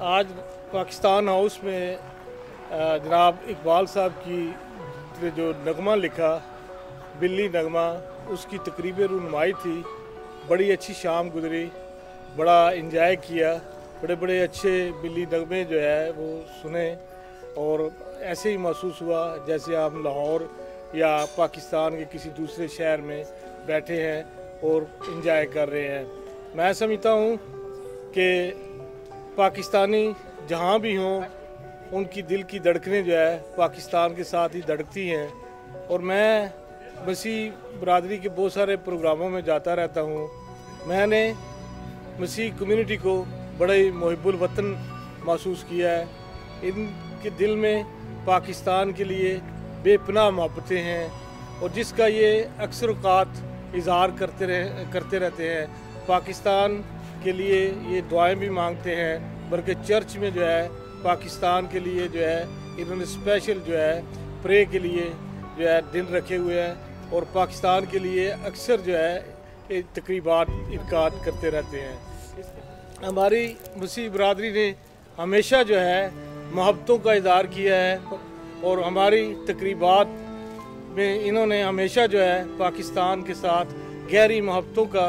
आज पाकिस्तान हाउस में जनाब इकबाल साहब की जो नगमा लिखा बिल्ली नगमा, उसकी तकरीब रुनमाई थी। बड़ी अच्छी शाम गुजरी, बड़ा इंजॉय किया, बड़े बड़े अच्छे बिल्ली नगमे जो है वो सुने और ऐसे ही महसूस हुआ जैसे हम लाहौर या पाकिस्तान के किसी दूसरे शहर में बैठे हैं और इंजॉय कर रहे हैं। मैं समझता हूँ कि पाकिस्तानी जहाँ भी हों उनकी दिल की धड़कनें जो है पाकिस्तान के साथ ही धड़कती हैं। और मैं मसीह बरादरी के बहुत सारे प्रोग्रामों में जाता रहता हूँ। मैंने मसीह कम्युनिटी को बड़े मुहिब्बुल वतन महसूस किया है। इनके दिल में पाकिस्तान के लिए बेपनाह मोहब्बतें हैं और जिसका ये अक्सर औक़ात इज़हार करते रहते हैं। पाकिस्तान के लिए ये दुआएं भी मांगते हैं, बल्कि चर्च में जो है पाकिस्तान के लिए जो है इन्होंने स्पेशल जो है प्रे के लिए जो है दिन रखे हुए हैं और पाकिस्तान के लिए अक्सर जो है तकरीबात इनकाद करते रहते हैं। हमारी मसीह बरादरी ने हमेशा जो है मोहब्बतों का इज़हार किया है और हमारी तकरीबात में इन्होंने हमेशा जो है पाकिस्तान के साथ गहरी मोहब्बतों का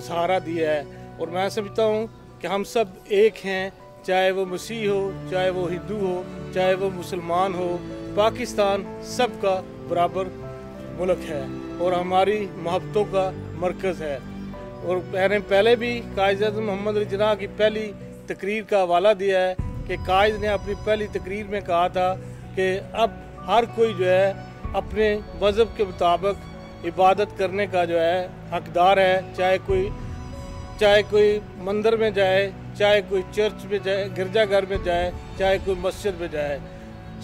सहारा दिया है। और मैं समझता हूँ कि हम सब एक हैं, चाहे वो मसीह हो, चाहे वो हिंदू हो, चाहे वो मुसलमान हो। पाकिस्तान सबका बराबर मुल्क है और हमारी मोहब्बतों का मरकज़ है। और मैंने पहले भी कायद-ए-आज़म मोहम्मद अली जिन्नाह की पहली तकरीर का हवाला दिया है कि कायद ने अपनी पहली तकरीर में कहा था कि अब हर कोई जो है अपने मज़हब के मुताबिक इबादत करने का जो है हकदार है। चाहे कोई मंदिर में जाए, चाहे कोई चर्च में जाए, गिरजाघर में जाए, चाहे कोई मस्जिद में जाए।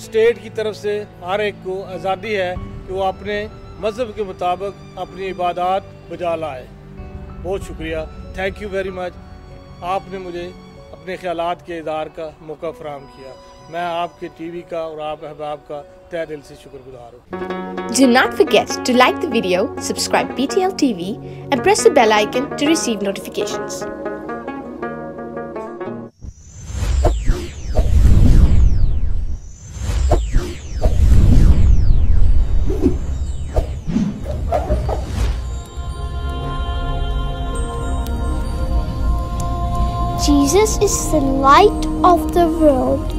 स्टेट की तरफ से हर एक को आज़ादी है कि वो अपने मज़हब के मुताबिक अपनी इबादत बजा लाए। बहुत शुक्रिया, थैंक यू वेरी मच। आपने मुझे अपने ख्यालात के इज़हार का मौका फराहम किया। मैं आपके टीवी का और आप अहबाब का तहे दिल से शुक्रगुजार हूँ। Do not forget to like the video, subscribe BTL TV and press the bell icon to receive notifications. Jesus is the light of the world.